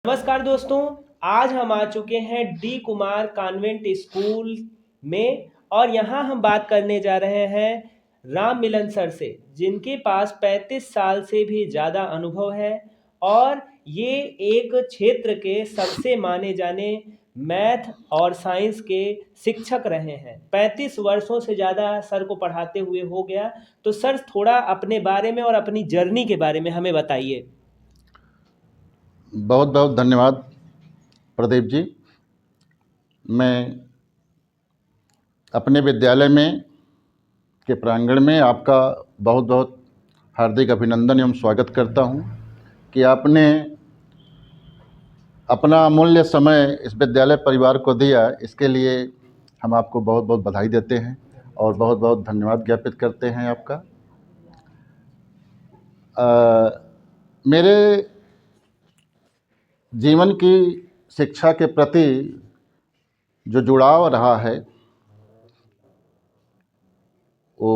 नमस्कार दोस्तों। आज हम आ चुके हैं डी कुमार कॉन्वेंट स्कूल में और यहाँ हम बात करने जा रहे हैं राम मिलन सर से, जिनके पास 35 साल से भी ज़्यादा अनुभव है और ये एक क्षेत्र के सबसे माने जाने मैथ और साइंस के शिक्षक रहे हैं। 35 वर्षों से ज़्यादा सर को पढ़ाते हुए हो गया। तो सर, थोड़ा अपने बारे में और अपनी जर्नी के बारे में हमें बताइए। बहुत बहुत धन्यवाद प्रदीप जी। मैं अपने विद्यालय में के प्रांगण में आपका बहुत बहुत हार्दिक अभिनंदन एवं स्वागत करता हूं कि आपने अपना अमूल्य समय इस विद्यालय परिवार को दिया। इसके लिए हम आपको बहुत बहुत बधाई देते हैं और बहुत बहुत धन्यवाद ज्ञापित करते हैं आपका। मेरे जीवन की शिक्षा के प्रति जो जुड़ाव रहा है वो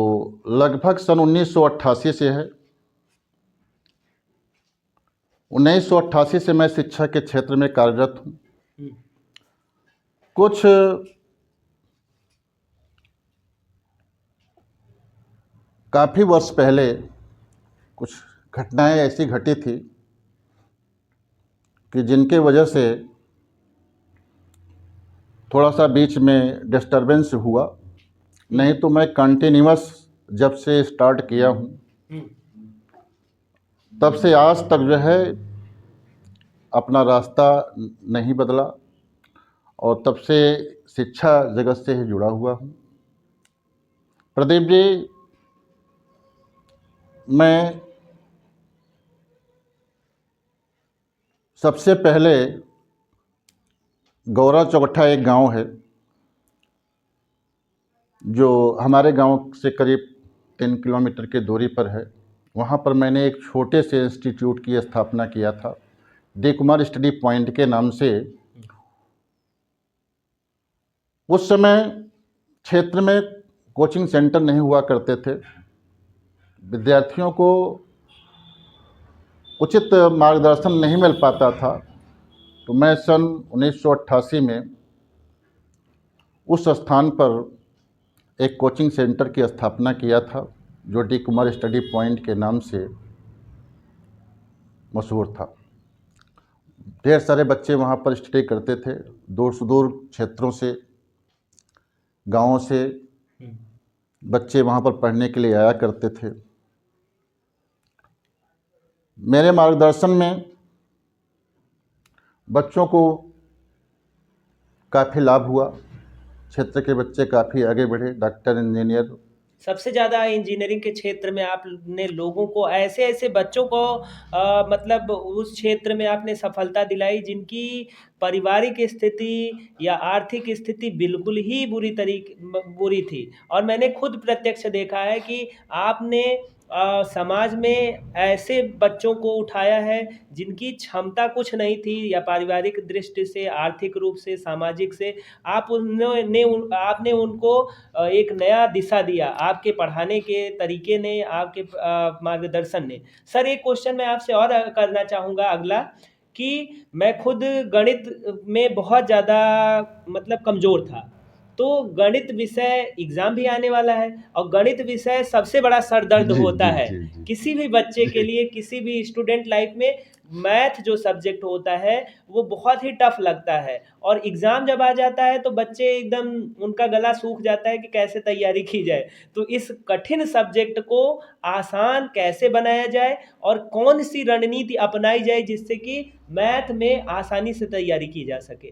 लगभग सन 1988 से है। 1988 से मैं शिक्षा के क्षेत्र में कार्यरत हूँ। कुछ काफ़ी वर्ष पहले कुछ घटनाएं ऐसी घटी थी कि जिनके वजह से थोड़ा सा बीच में डिस्टरबेंस हुआ। नहीं तो मैं कंटिन्यूअस जब से स्टार्ट किया हूँ तब से आज तक जो है अपना रास्ता नहीं बदला और तब से शिक्षा जगत से ही जुड़ा हुआ हूँ। प्रदीप जी, मैं सबसे पहले गौरा चौगठा एक गांव है जो हमारे गांव से करीब 3 किलोमीटर की दूरी पर है। वहाँ पर मैंने एक छोटे से इंस्टीट्यूट की स्थापना किया था, डी कुमार स्टडी पॉइंट के नाम से। उस समय क्षेत्र में कोचिंग सेंटर नहीं हुआ करते थे, विद्यार्थियों को उचित मार्गदर्शन नहीं मिल पाता था। तो मैं सन 1988 में उस स्थान पर एक कोचिंग सेंटर की स्थापना किया था जो डी कुमार स्टडी पॉइंट के नाम से मशहूर था। ढेर सारे बच्चे वहाँ पर स्टडी करते थे, दूर सुदूर क्षेत्रों से, गाँवों से बच्चे वहाँ पर पढ़ने के लिए आया करते थे। मेरे मार्गदर्शन में बच्चों को काफ़ी लाभ हुआ। क्षेत्र के बच्चे काफ़ी आगे बढ़े, डॉक्टर, इंजीनियर। सबसे ज़्यादा इंजीनियरिंग के क्षेत्र में आपने लोगों को, ऐसे ऐसे बच्चों को मतलब उस क्षेत्र में आपने सफलता दिलाई जिनकी पारिवारिक स्थिति या आर्थिक स्थिति बिल्कुल ही बुरी थी। और मैंने खुद प्रत्यक्ष देखा है कि आपने समाज में ऐसे बच्चों को उठाया है जिनकी क्षमता कुछ नहीं थी, या पारिवारिक दृष्टि से, आर्थिक रूप से, सामाजिक से। आपने उनको एक नया दिशा दिया, आपके पढ़ाने के तरीके ने, आपके मार्गदर्शन ने। सर, एक क्वेश्चन मैं आपसे और करना चाहूँगा अगला, कि मैं खुद गणित में बहुत ज़्यादा मतलब कमज़ोर था। तो गणित विषय एग्ज़ाम भी आने वाला है और गणित विषय सबसे बड़ा सर दर्द जी होता जी है जी जी किसी भी बच्चे के लिए, किसी भी स्टूडेंट लाइफ में। मैथ जो सब्जेक्ट होता है वो बहुत ही टफ लगता है, और एग्ज़ाम जब आ जाता है तो बच्चे एकदम, उनका गला सूख जाता है कि कैसे तैयारी की जाए। तो इस कठिन सब्जेक्ट को आसान कैसे बनाया जाए और कौन सी रणनीति अपनाई जाए जिससे कि मैथ में आसानी से तैयारी की जा सके।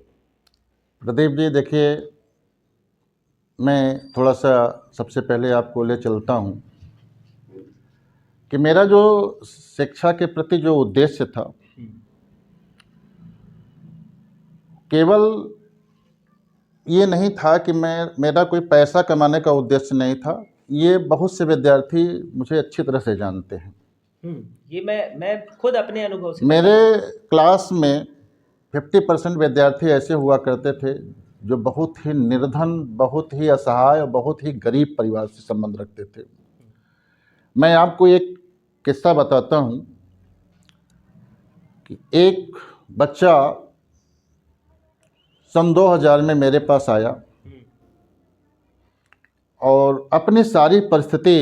प्रदीप जी, देखिए, मैं थोड़ा सा सबसे पहले आपको ले चलता हूँ कि मेरा जो शिक्षा के प्रति जो उद्देश्य था, केवल ये नहीं था कि मेरा कोई पैसा कमाने का उद्देश्य नहीं था। ये बहुत से विद्यार्थी मुझे अच्छी तरह से जानते हैं। ये मैं खुद अपने अनुभव से मेरे बता रहा क्लास में 50% विद्यार्थी ऐसे हुआ करते थे जो बहुत ही निर्धन, बहुत ही असहाय और बहुत ही गरीब परिवार से संबंध रखते थे। मैं आपको एक किस्सा बताता हूँ कि एक बच्चा सन 2000 में मेरे पास आया और अपनी सारी परिस्थिति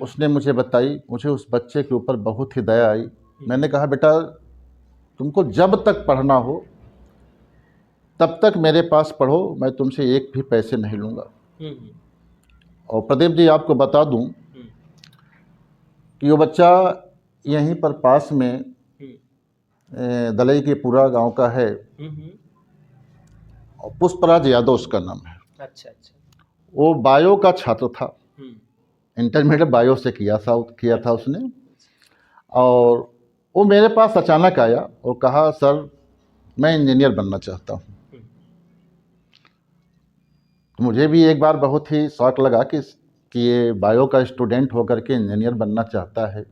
उसने मुझे बताई। मुझे उस बच्चे के ऊपर बहुत ही दया आई। मैंने कहा, बेटा तुमको जब तक पढ़ना हो तब तक मेरे पास पढ़ो, मैं तुमसे एक भी पैसे नहीं लूँगा। और प्रदीप जी, आपको बता दूं कि वो बच्चा यहीं पर पास में दलई के पूरा गांव का है और पुष्पराज यादव उसका नाम है। अच्छा अच्छा। वो बायो का छात्र था, इंटरमीडिएट बायो से किया था उसने। और वो मेरे पास अचानक आया और कहा, सर मैं इंजीनियर बनना चाहता हूँ। तो मुझे भी एक बार बहुत ही शौक लगा कि ये बायो का स्टूडेंट होकर के इंजीनियर बनना चाहता है,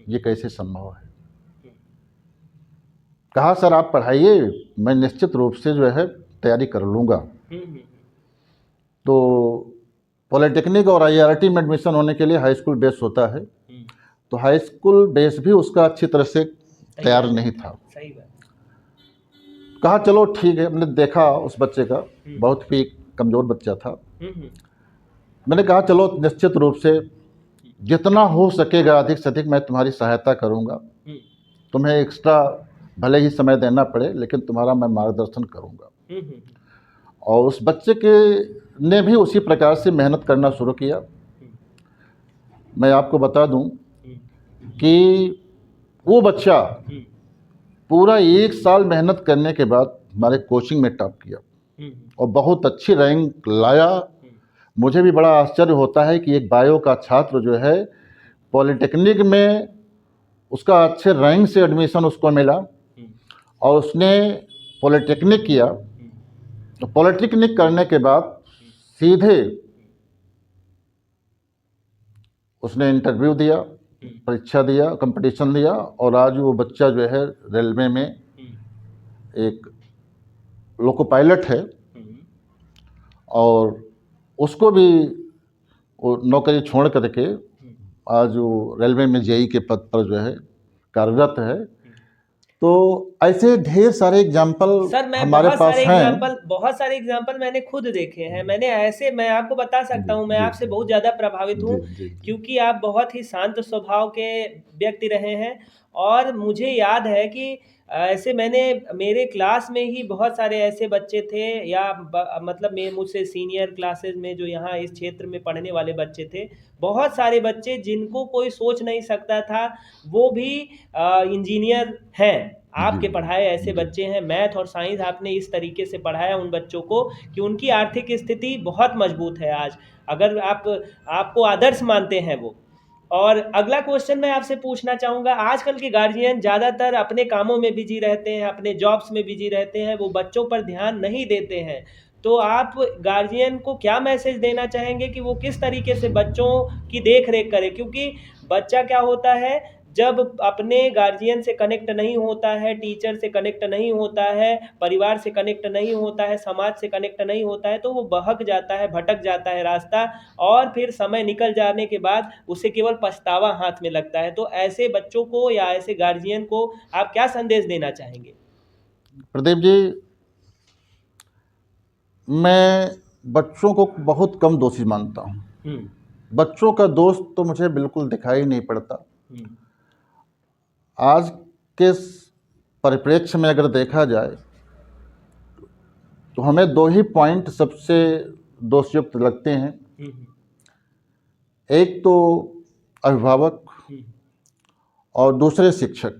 ये कैसे संभव है। कहा, सर आप पढ़ाइए, मैं निश्चित रूप से जो है तैयारी कर लूँगा। तो पॉलिटेक्निक और आईआईटी में एडमिशन होने के लिए हाई स्कूल बेस होता है, तो हाई स्कूल बेस भी उसका अच्छी तरह से तैयार नहीं था। सही बात। कहा चलो ठीक है। हमने देखा उस बच्चे का, बहुत ही कमज़ोर बच्चा था। मैंने कहा चलो निश्चित रूप से जितना हो सकेगा अधिक से अधिक मैं तुम्हारी सहायता करूंगा। तुम्हें एक्स्ट्रा भले ही समय देना पड़े, लेकिन तुम्हारा मैं मार्गदर्शन करूंगा। और उस बच्चे के ने भी उसी प्रकार से मेहनत करना शुरू किया। मैं आपको बता दूं कि वो बच्चा पूरा 1 साल मेहनत करने के बाद हमारे कोचिंग में टॉप किया और बहुत अच्छी रैंक लाया। मुझे भी बड़ा आश्चर्य होता है कि एक बायो का छात्र जो है पॉलिटेक्निक में उसका अच्छे रैंक से एडमिशन उसको मिला और उसने पॉलिटेक्निक किया। तो पॉलिटेक्निक करने के बाद सीधे उसने इंटरव्यू दिया, परीक्षा दिया, कंपटीशन दिया और आज वो बच्चा जो है रेलवे में एक लोको पायलट है और उसको भी वो नौकरी छोड़ करके आज वो रेलवे में जेई के पद पर जो है कार्यरत है। तो ऐसे ढेर सारे एग्जाम्पल हमारे पास हैं। बहुत सारे एग्जाम्पल मैंने खुद देखे हैं। मैं आपको बता सकता हूँ, मैं आपसे बहुत ज़्यादा प्रभावित हूँ क्योंकि आप बहुत ही शांत स्वभाव के व्यक्ति रहे हैं। और मुझे याद है कि ऐसे मेरे क्लास में ही बहुत सारे ऐसे बच्चे थे या मतलब मुझसे सीनियर क्लासेस में जो यहाँ इस क्षेत्र में पढ़ने वाले बच्चे थे, बहुत सारे बच्चे जिनको कोई सोच नहीं सकता था वो भी इंजीनियर हैं। आपके पढ़ाए ऐसे बच्चे हैं, मैथ और साइंस आपने इस तरीके से पढ़ाया उन बच्चों को कि उनकी आर्थिक स्थिति बहुत मजबूत है आज, अगर आपको आदर्श मानते हैं वो। और अगला क्वेश्चन मैं आपसे पूछना चाहूँगा, आजकल के गार्जियन ज़्यादातर अपने कामों में बिजी रहते हैं, अपने जॉब्स में बिजी रहते हैं, वो बच्चों पर ध्यान नहीं देते हैं। तो आप गार्जियन को क्या मैसेज देना चाहेंगे कि वो किस तरीके से बच्चों की देख रेख करें? क्योंकि बच्चा क्या होता है, जब अपने गार्जियन से कनेक्ट नहीं होता है, टीचर से कनेक्ट नहीं होता है, परिवार से कनेक्ट नहीं होता है, समाज से कनेक्ट नहीं होता है, तो वो बहक जाता है, भटक जाता है रास्ता और फिर समय निकल जाने के बाद उसे केवल पछतावा हाथ में लगता है। तो ऐसे बच्चों को या ऐसे गार्जियन को आप क्या संदेश देना चाहेंगे? प्रदीप जी, मैं बच्चों को बहुत कम दोषी मानता हूँ। बच्चों का दोष तो मुझे बिल्कुल दिखाई नहीं पड़ता। आज के परिप्रेक्ष्य में अगर देखा जाए तो हमें 2 ही पॉइंट सबसे दोषयुक्त लगते हैं। एक तो अभिभावक और दूसरे शिक्षक।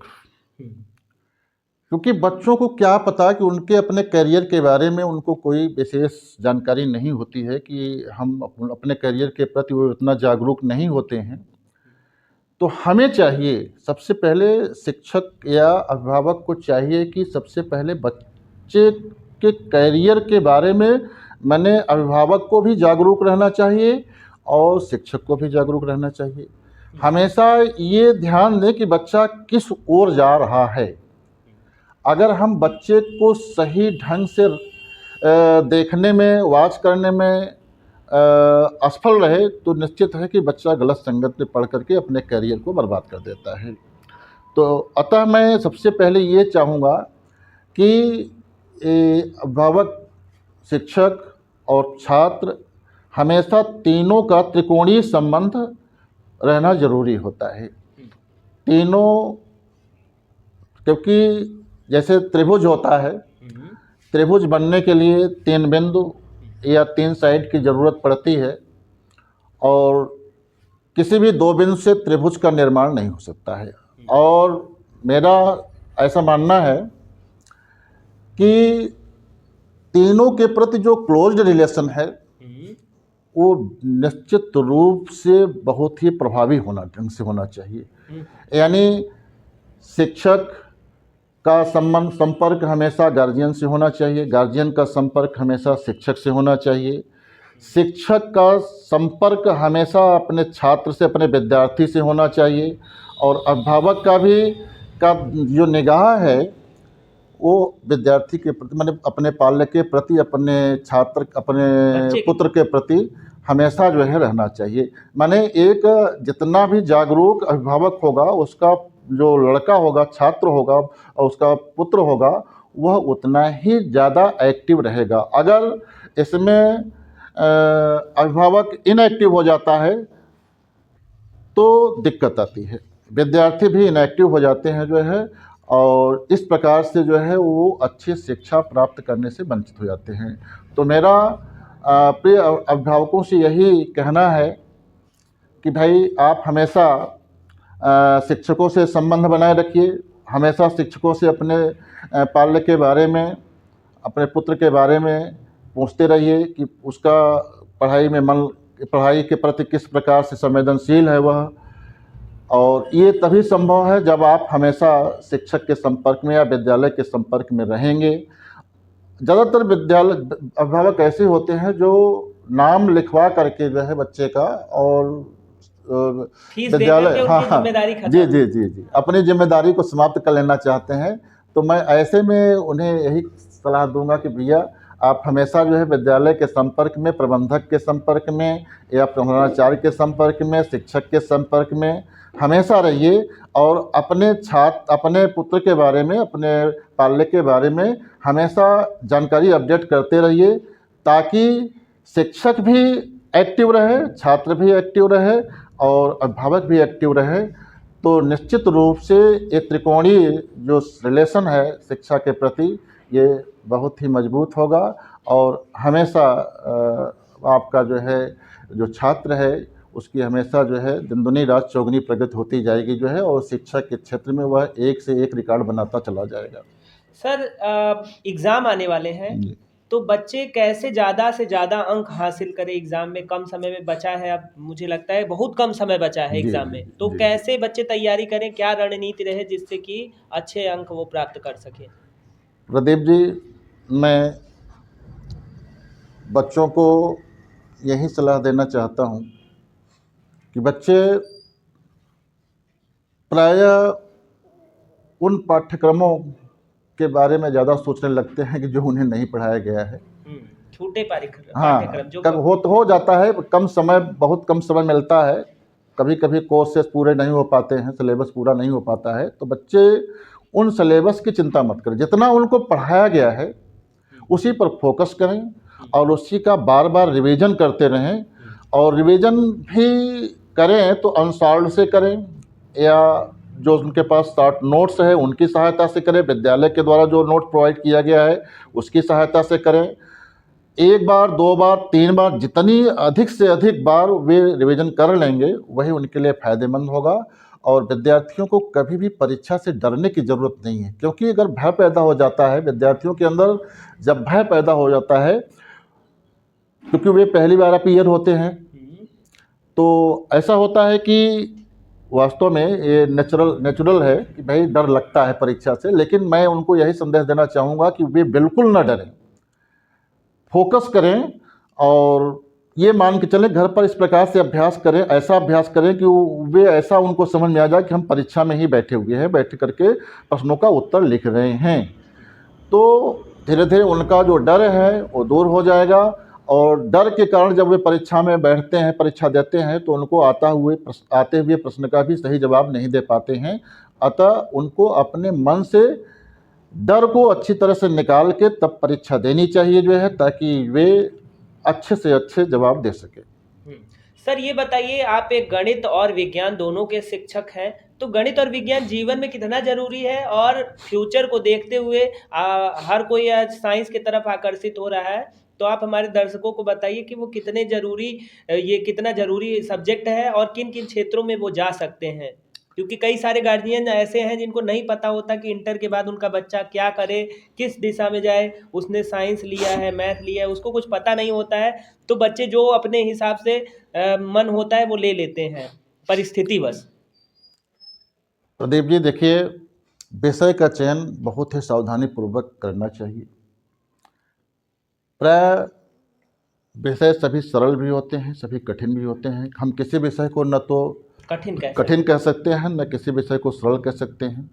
क्योंकि बच्चों को क्या पता कि उनके अपने करियर के बारे में उनको कोई विशेष जानकारी नहीं होती है, कि हम अपने करियर के प्रति वो इतना जागरूक नहीं होते हैं। तो हमें चाहिए, सबसे पहले शिक्षक या अभिभावक को चाहिए कि सबसे पहले बच्चे के करियर के बारे में अभिभावक को भी जागरूक रहना चाहिए और शिक्षक को भी जागरूक रहना चाहिए। हमेशा ये ध्यान दें कि बच्चा किस ओर जा रहा है। अगर हम बच्चे को सही ढंग से देखने में, वॉच करने में असफल रहे तो निश्चित है कि बच्चा गलत संगत में पढ़ करके अपने करियर को बर्बाद कर देता है। तो अतः मैं सबसे पहले ये चाहूँगा कि अभिभावक, शिक्षक और छात्र हमेशा तीनों का त्रिकोणीय संबंध रहना जरूरी होता है। तीनों, क्योंकि जैसे त्रिभुज होता है, त्रिभुज बनने के लिए 3 बिंदु या 3 साइड की ज़रूरत पड़ती है और किसी भी 2 बिंदु से त्रिभुज का निर्माण नहीं हो सकता है। और मेरा ऐसा मानना है कि तीनों के प्रति जो क्लोज्ड रिलेशन है वो निश्चित रूप से बहुत ही प्रभावी ढंग से होना चाहिए। यानी शिक्षक का संपर्क हमेशा गार्जियन से होना चाहिए, गार्जियन का संपर्क हमेशा शिक्षक से होना चाहिए, शिक्षक का संपर्क हमेशा अपने छात्र से, अपने विद्यार्थी से होना चाहिए, और अभिभावक का जो निगाह है वो विद्यार्थी के प्रति, मतलब अपने पालक के प्रति, अपने छात्र, अपने पुत्र के प्रति हमेशा जो है रहना चाहिए। माने एक जितना भी जागरूक अभिभावक होगा, उसका जो लड़का होगा, छात्र होगा और उसका पुत्र होगा, वह उतना ही ज़्यादा एक्टिव रहेगा। अगर इसमें अभिभावक इनएक्टिव हो जाता है तो दिक्कत आती है, विद्यार्थी भी इनएक्टिव हो जाते हैं जो है, और इस प्रकार से जो है वो अच्छी शिक्षा प्राप्त करने से वंचित हो जाते हैं। तो मेरा प्रिय अभिभावकों से यही कहना है कि भाई आप हमेशा शिक्षकों से संबंध बनाए रखिए, हमेशा शिक्षकों से अपने पाल्य के बारे में, अपने पुत्र के बारे में पूछते रहिए कि उसका पढ़ाई के प्रति किस प्रकार से संवेदनशील है वह। और ये तभी संभव है जब आप हमेशा शिक्षक के संपर्क में या विद्यालय के संपर्क में रहेंगे। ज़्यादातर अभिभावक ऐसे होते हैं जो नाम लिखवा करके जो है बच्चे का और विद्यालय, हाँ, जी, अपनी जिम्मेदारी को समाप्त कर लेना चाहते हैं। तो मैं ऐसे में उन्हें यही सलाह दूंगा कि भैया आप हमेशा जो है विद्यालय के संपर्क में, प्रबंधक के संपर्क में या प्रधानाचार्य के संपर्क में, शिक्षक के संपर्क में हमेशा रहिए, और अपने पुत्र के बारे में, अपने पाल्य के बारे में हमेशा जानकारी अपडेट करते रहिए, ताकि शिक्षक भी एक्टिव रहे, छात्र भी एक्टिव रहे और अभिभावक भी एक्टिव रहे। तो निश्चित रूप से ये त्रिकोणीय जो रिलेशन है शिक्षा के प्रति, ये बहुत ही मजबूत होगा, और हमेशा आपका जो है जो छात्र है उसकी हमेशा जो है दिन दुनी रात चौगुनी प्रगति होती जाएगी जो है, और शिक्षा के क्षेत्र में वह एक से एक रिकॉर्ड बनाता चला जाएगा। सर, एग्ज़ाम आने वाले हैं, तो बच्चे कैसे ज़्यादा से ज़्यादा अंक हासिल करें एग्ज़ाम में? कम समय में बचा है, अब मुझे लगता है बहुत कम समय बचा है एग्ज़ाम में, तो कैसे बच्चे तैयारी करें, क्या रणनीति रहे जिससे कि अच्छे अंक वो प्राप्त कर सकें? प्रदीप जी, मैं बच्चों को यही सलाह देना चाहता हूँ कि बच्चे प्रायः उन पाठ्यक्रमों के बारे में ज़्यादा सोचने लगते हैं कि जो उन्हें नहीं पढ़ाया गया है। छोटे पाठ्यक्रम, हाँ, कब हो जाता है, बहुत कम समय मिलता है, कभी कभी कोर्सेस पूरे नहीं हो पाते हैं, सिलेबस पूरा नहीं हो पाता है। तो बच्चे उन सिलेबस की चिंता मत करें, जितना उनको पढ़ाया गया है उसी पर फोकस करें और उसी का बार बार रिवीजन करते रहें। और रिवीजन भी करें तो अनसॉल्व्ड से करें, या जो उनके पास शॉर्ट नोट्स है उनकी सहायता से करें, विद्यालय के द्वारा जो नोट प्रोवाइड किया गया है उसकी सहायता से करें। 1 बार, 2 बार, 3 बार, जितनी अधिक से अधिक बार वे रिवीजन कर लेंगे वही उनके लिए फ़ायदेमंद होगा। और विद्यार्थियों को कभी भी परीक्षा से डरने की ज़रूरत नहीं है, क्योंकि अगर भय पैदा हो जाता है विद्यार्थियों के अंदर, जब भय पैदा हो जाता है, क्योंकि वे पहली बार अपीयर होते हैं, तो ऐसा होता है कि वास्तव में ये नेचुरल है कि भाई डर लगता है परीक्षा से। लेकिन मैं उनको यही संदेश देना चाहूँगा कि वे बिल्कुल न डरें, फोकस करें और ये मान के चलें घर पर इस प्रकार से अभ्यास करें, ऐसा अभ्यास करें कि वे ऐसा उनको समझ में आ जाए कि हम परीक्षा में ही बैठे हुए हैं, बैठ करके प्रश्नों का उत्तर लिख रहे हैं। तो धीरे धीरे उनका जो डर है वो दूर हो जाएगा, और डर के कारण जब वे परीक्षा में बैठते हैं, परीक्षा देते हैं, तो उनको आते हुए प्रश्न का भी सही जवाब नहीं दे पाते हैं। अतः उनको अपने मन से डर को अच्छी तरह से निकाल के तब परीक्षा देनी चाहिए जो है, ताकि वे अच्छे से अच्छे जवाब दे सके। सर ये बताइए, आप एक गणित और विज्ञान दोनों के शिक्षक हैं, तो गणित और विज्ञान जीवन में कितना जरूरी है, और फ्यूचर को देखते हुए हर कोई आज साइंस की तरफ आकर्षित हो रहा है, तो आप हमारे दर्शकों को बताइए कि वो कितने जरूरी, ये कितना जरूरी सब्जेक्ट है और किन किन क्षेत्रों में वो जा सकते हैं, क्योंकि कई सारे गार्जियन ऐसे हैं जिनको नहीं पता होता कि इंटर के बाद उनका बच्चा क्या करे, किस दिशा में जाए। उसने साइंस लिया है, मैथ लिया है, उसको कुछ पता नहीं होता है, तो बच्चे जो अपने हिसाब से मन होता है वो ले लेते हैं परिस्थितिवश। प्रदीप जी देखिए, विषय का चयन बहुत ही सावधानी पूर्वक करना चाहिए। प्राय विषय सभी सरल भी होते हैं, सभी कठिन भी होते हैं। हम किसी विषय को न तो कठिन कह सकते हैं, न किसी विषय को सरल कह सकते हैं।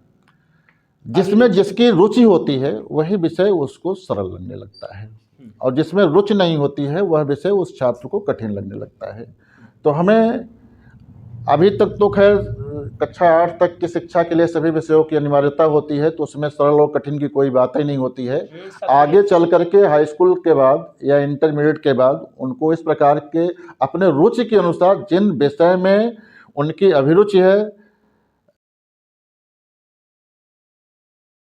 जिसमें जिसकी रुचि होती है वही विषय उसको सरल लगने लगता है, और जिसमें रुचि नहीं होती है वह विषय उस छात्र को कठिन लगने लगता है। तो हमें अभी तक तो खैर कक्षा 8 तक की शिक्षा के लिए सभी विषयों की अनिवार्यता होती है, तो उसमें सरल और कठिन की कोई बात ही नहीं होती है। आगे चल करके हाई स्कूल के बाद या इंटरमीडिएट के बाद उनको इस प्रकार के अपने रुचि के अनुसार जिन विषय में उनकी अभिरुचि है